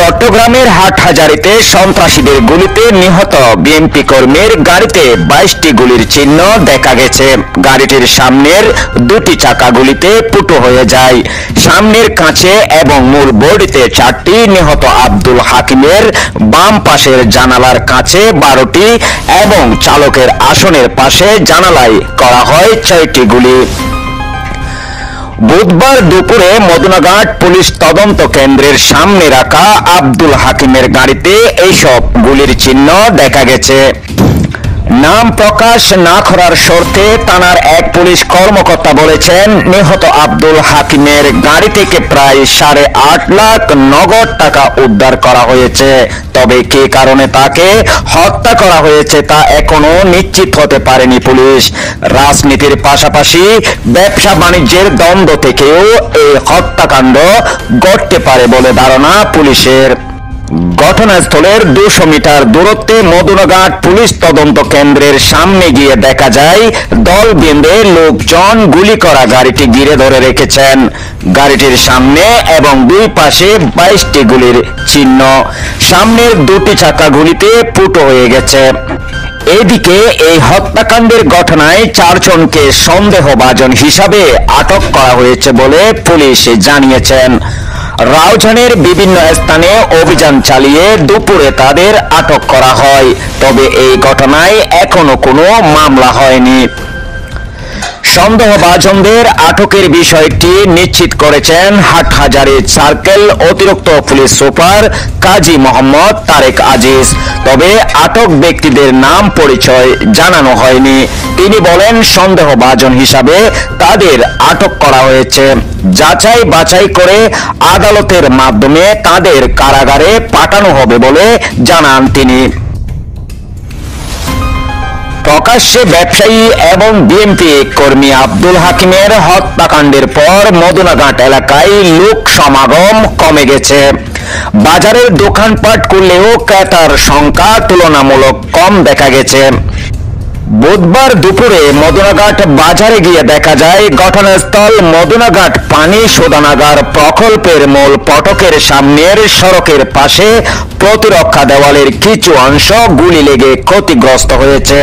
চট্টগ্রামের হাটহাজারীতে সন্ত্রাসীদের গুলিতে নিহত বিএনপি কর্মীর গাড়িতে 22টি গুলির চিহ্ন দেখা গেছে। গাড়িটির সামনের দুটি চাকা গুলিতে পুটো হয়ে যায়। সামনের কাঁচে এবং মূল বডিতে 4টি, নিহত আব্দুল হাকিমের বাম পাশের জানালার কাঁচে 12টি এবং চালকের আসনের পাশে জানালায় করা হয় 6টি গুলি। বুধবার দুপুরে মদুনাঘাট পুলিশ তদন্ত কেন্দ্রের সামনে রাখা আব্দুল হাকিমের গাড়িতে এইসব গুলির চিহ্ন দেখা গেছে। নাম প্রকাশ না করার শর্তে থানার এক পুলিশ কর্মকর্তা বলেছেন, নিহত আব্দুল হাকিমের গাড়ি থেকে প্রায় 8.5 লাখ নগদ টাকা উদ্ধার করা হয়েছে। তবে কী কারণে তাকে হত্যা করা হয়েছে তা এখনো নিশ্চিত হতে পারেনি পুলিশ। রাজনীতির পাশাপাশি ব্যবসা বাণিজ্যের দ্বন্দ্ব থেকেও এই হত্যাকাণ্ড ঘটতে পারে বলে ধারণা পুলিশের। ঘটনাস্থলের 200 মিটার দূরত্বে মদুনাঘাট পুলিশ তদন্ত কেন্দ্রের সামনে গিয়ে দেখা যায় দল বেঁধে লোকজন গুলি করা গাড়িটি ঘিরে ধরে রেখেছেন। গাড়িটির সামনে এবং দুই পাশে 22টি গুলির চিহ্ন। সামনের দুটি চাকা গুলিতে ফুটো হয়ে গেছে। এদিকে এই হত্যাকাণ্ডের ঘটনায় 4 জনকে সন্দেহভাজন হিসাবে আটক করা হয়েছে বলে পুলিশ জানিয়েছেন। রাউজানের বিভিন্ন স্থানে অভিযান চালিয়ে দুপুরে তাদের আটক করা হয়। তবে এই ঘটনায় এখনো কোনো মামলা হয়নি। সন্দেহভাজনদের আটকের বিষয়টি নিশ্চিত করেছেন হাটহাজারী সার্কেল অতিরিক্ত পুলিশ সুপার কাজী মোহাম্মদ তারেক আজিজ। তবে আটক ব্যক্তিদের নাম পরিচয় জানানো হয়নি। তিনি বলেন, সন্দেহভাজন হিসাবে তাদের আটক করা হয়েছে। যাচাই বাছাই করে আদালতের মাধ্যমে তাদের কারাগারে পাঠানো হবে বলে জানান তিনি। প্রকাশ্যে ব্যবসায়ী এবং বিএনপি কর্মী আব্দুল হাকিমের হত্যাকাণ্ডের পর মদুনাঘাট এলাকায় লোক সমাগম কমে গেছে। বাজারের দোকানপাট করলেও ক্রেতার সংখ্যা তুলনামূলক কম দেখা গেছে। বুধবার দুপুরে মদুনাঘাট বাজারে গিয়ে দেখা যায় ঘটনাস্থল মদুনাঘাট পানি শোধনাগার প্রকল্পের মূল ফটকের সামনের সড়কের পাশে প্রতিরক্ষা দেওয়ালের কিছু অংশ গুলি লেগে ক্ষতিগ্রস্ত হয়েছে।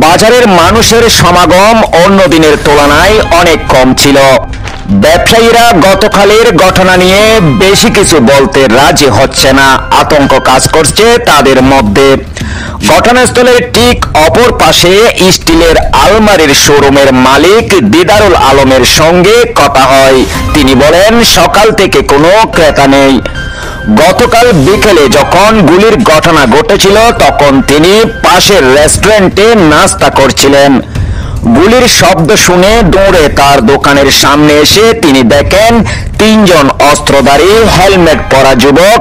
বাজারের মানুষের সমাগম অন্য দিনের তুলনায় অনেক কম ছিল। ব্যবসায়ীরা গতকালের ঘটনা নিয়ে বেশি কিছু বলতে রাজি হচ্ছে না। আতঙ্ক কাজ করছে তাদের মধ্যে। ঘটনাস্থলের ঠিক অপর পাশে স্টিলের আলমারির শোরুমের মালিক দিদারুল আলমের সঙ্গে কথা হয়। তিনি বলেন, সকাল থেকে কোনো ক্রেতা নেই। গতকাল বিকেলে যখন গুলির ঘটনা ঘটেছিল তখন তিনি পাশের রেস্টুরেন্টে নাস্তা করছিলেন। গুলির শব্দ শুনে দৌড়ে তার দোকানের সামনে এসে তিনি দেখেন 3 জন অস্ত্রধারী হেলমেট পরা যুবক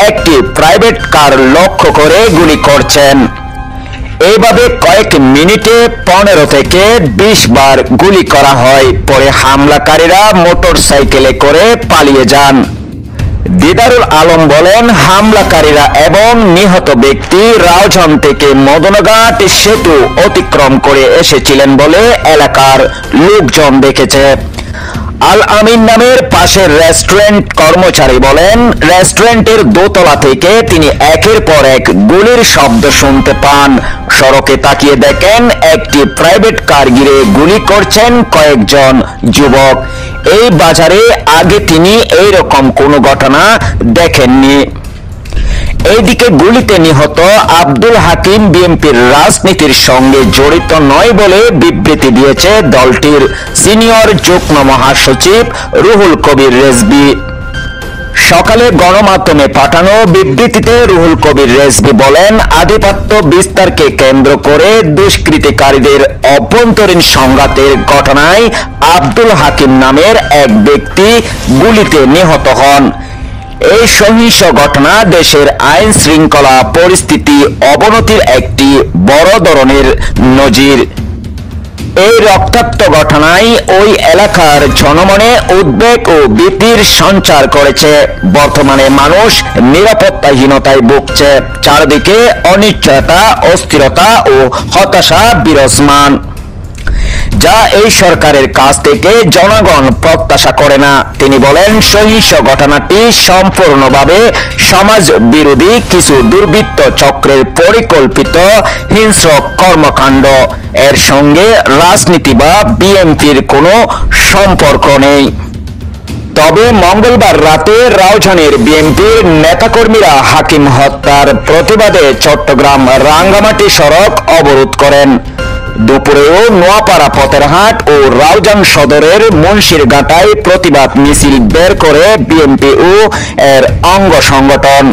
একটি প্রাইভেট কার লক্ষ্য করে গুলি করছেন। এইভাবে কয়েক মিনিটে 15 থেকে 20 বার গুলি করা হয়। পরে হামলাকারীরা মোটরসাইকেলে করে পালিয়ে যান। দিদারুল আলম বলেন, হামলাকারীরা এবং নিহত ব্যক্তি রাউজান থেকে মদুনাঘাট সেতু অতিক্রম করে এসেছিলেন বলে এলাকার লোকজন দেখেছে। আল আমিন নামের পাশের রেস্টুরেন্ট কর্মচারী বলেন, রেস্টুরেন্টের দোতলা থেকে তিনি একের পর এক গুলির শব্দ শুনতে পান। সড়কে তাকিয়ে দেখেন একটি প্রাইভেট কার ঘিরে গুলি করছেন কয়েকজন যুবক। এই বাজারে আগে তিনি এইরকম কোনো ঘটনা দেখেননি। এইদিকে গুলিতে নিহত আব্দুল হাকিম বিএনপির রাজনীতির সঙ্গে জড়িত নয় বলে বিবৃতি দিয়েছে দলটির সিনিয়র যুগ্ম মহাসচিব রুহুল কবির রেজভী। সকালে গণমাধ্যমে পাঠানো বিবৃতিতে রুহুল কবির রেজভী বলেন, আধিপত্য বিস্তারকে কেন্দ্র করে দুষ্কৃতিকারীদের অভ্যন্তরীণ সংঘাতের ঘটনায় আব্দুল হাকিম নামের এক ব্যক্তি গুলিতে নিহত হন। এই সহিংস ঘটনা দেশের আইন শৃঙ্খলা পরিস্থিতি অবনতির একটি বড় ধরনের নজির। এই রক্তাক্ত ঘটনায় ওই এলাকার জনমনে উদ্বেগ ও ভীতির সঞ্চার করেছে। বর্তমানে মানুষ নিরাপত্তাহীনতায় ভুগছে। চারদিকে অনিশ্চয়তা, অস্থিরতা ও হতাশা বিরাজমান। যা এই সরকারের কাছ থেকে জনগণ প্রত্যাশা করে না। তিনি বলেন, সহিংস ঘটনাটি সম্পূর্ণভাবে সমাজ বিরোধী কিছু দুর্বৃত্ত চক্রের পরিকল্পিত হিংস্র কর্মকাণ্ড। এর সঙ্গে রাজনীতি বা বিএনপির কোনো সম্পর্ক নেই। তবে মঙ্গলবার রাতে রাউজানের বিএনপির নেতাকর্মীরা হাকিম হত্যার প্রতিবাদে চট্টগ্রাম রাঙ্গামাটি সড়ক অবরোধ করেন। দুপুরেও নোয়াপাড়া ফতেরহাট ও রাউজান সদরের মুন্সিরঘাটায় প্রতিবাদ মিছিল বের করে বিএনপি ও এর অঙ্গ সংগঠন।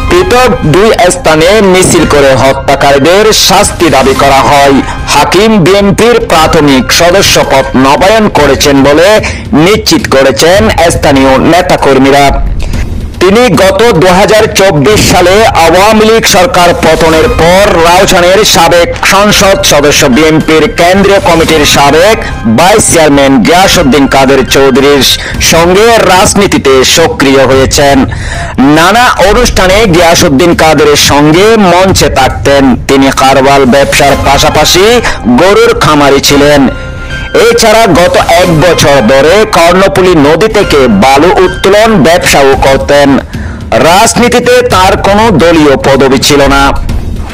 পৃথক দুই স্থানে মিছিল করে হত্যাকারীদের শাস্তি দাবি করা হয়। হাকিম বিএনপির প্রাথমিক সদস্যপদ নবায়ন করেছেন বলে নিশ্চিত করেছেন স্থানীয় নেতাকর্মীরা। তিনি গত 2024 সালে আওয়ামী লীগ সরকার পতনের পর রাউজানের সাবেক সংসদ সদস্য, বিএনপির কেন্দ্রীয় কমিটির সাবেক ভাইস চেয়ারম্যান গিয়াসউদ্দিন কাদের চৌধুরীর সঙ্গে রাজনীতিতে সক্রিয় হয়েছেন। নানা অনুষ্ঠানে গিয়াসউদ্দিন কাদেরের সঙ্গে মঞ্চে থাকতেন। তিনি কারবাল ব্যবসার পাশাপাশি গরুর খামারি ছিলেন। এছাড়া গত 1 বছর ধরে কর্ণফুলী নদী থেকে বালু উত্তোলন ব্যবসাও করতেন। রাজনীতিতে তার কোনো দলীয় পদবি ছিল না।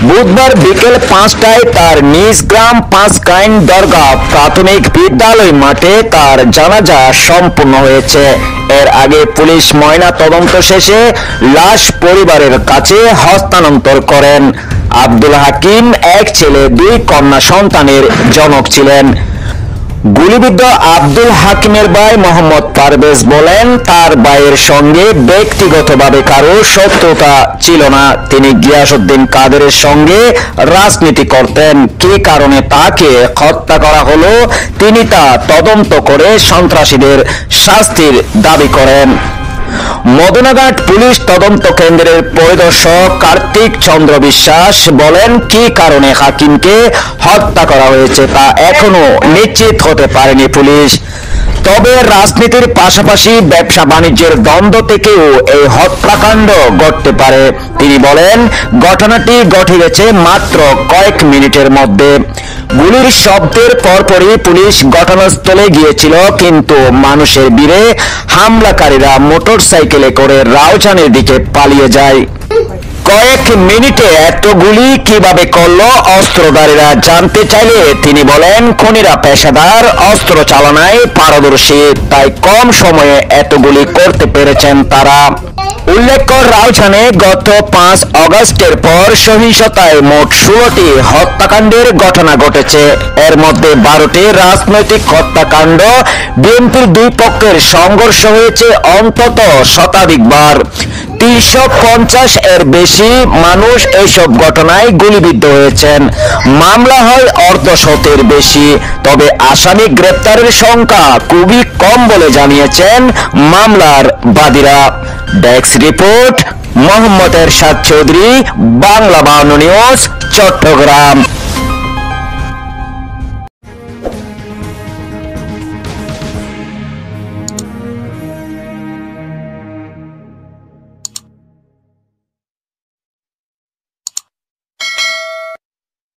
বুধবার বিকেল 5টায় তার নিজ গ্রাম পাঁচকাইন দরগা প্রাথমিক বিদ্যালয় মাঠে তার জানাজা সম্পন্ন হয়েছে। এর আগে পুলিশ ময়না তদন্ত শেষে লাশ পরিবারের কাছে হস্তান্তর করেন। আব্দুল হাকিম এক ছেলে 2 কন্যা সন্তানের জনক ছিলেন। গুলিবিদ্ধ আব্দুল হাকিমের ভাই মোহাম্মদ পারভেজ বলেন, তার ভাইয়ের সঙ্গে ব্যক্তিগতভাবে কারো শত্রুতা ছিল না। তিনি গিয়াসউদ্দিন কাদেরের সঙ্গে রাজনীতি করতেন। কী কারণে তাকে হত্যা করা হলো তিনি তা তদন্ত করে সন্ত্রাসীদের শাস্তির দাবি করেন। মদনাঘাট পুলিশ তদন্ত কেন্দ্রের পরিদর্শক কার্তিক চন্দ্র বিশ্বাস বলেন, কী কারণে হাকিমকে হত্যা করা হয়েছে তা এখনো নিশ্চিত হতে পারেনি পুলিশ। তবে রাজনীতির পাশাপাশি ব্যবসা বাণিজ্যের দ্বন্দ্ব থেকেও এই হত্যাকাণ্ড ঘটতে পারে। তিনি বলেন, ঘটনাটি ঘটে গেছে মাত্র কয়েক মিনিটের মধ্যে। গুলির শব্দের পরপরই পুলিশ ঘটনাস্থলে গিয়েছিল, কিন্তু মানুষের ভিড়ে হামলাকারীরা মোটরসাইকেলে করে রাউজানের দিকে পালিয়ে যায়। কয়েক মিনিটে এত গুলি কিভাবে করলো অস্ত্রধারীরা জানতে চাইলে তিনি বলেন, খুনিরা পেশাদার, অস্ত্র চালনায় পারদর্শী, তাই কম সময়ে এত গুলি করতে পেরেছেন তারা। উল্লেখ্য, রাউজানে গত 5 আগস্টের পর সহিংসতায় মোট 16টি হত্যাকাণ্ডের ঘটনা ঘটেছে। এর মধ্যে 12টি রাজনৈতিক হত্যাকাণ্ড। বিএনপির 2 পক্ষের সংঘর্ষ হয়েছে অন্তত শতাধিকবার। 350 এর বেশি মানুষ এইসব ঘটনায় গুলিবিদ্ধ হয়েছেন। মামলা হয় অর্ধশতের বেশি। তবে আসামি গ্রেপ্তারের সংখ্যা খুবই কম বলে জানিয়েছেন মামলার বাদীরা। ডেস্ক রিপোর্ট, মোহাম্মদ এরশাদ চৌধুরী, বাংলা 52 নিউজ, চট্টগ্রাম।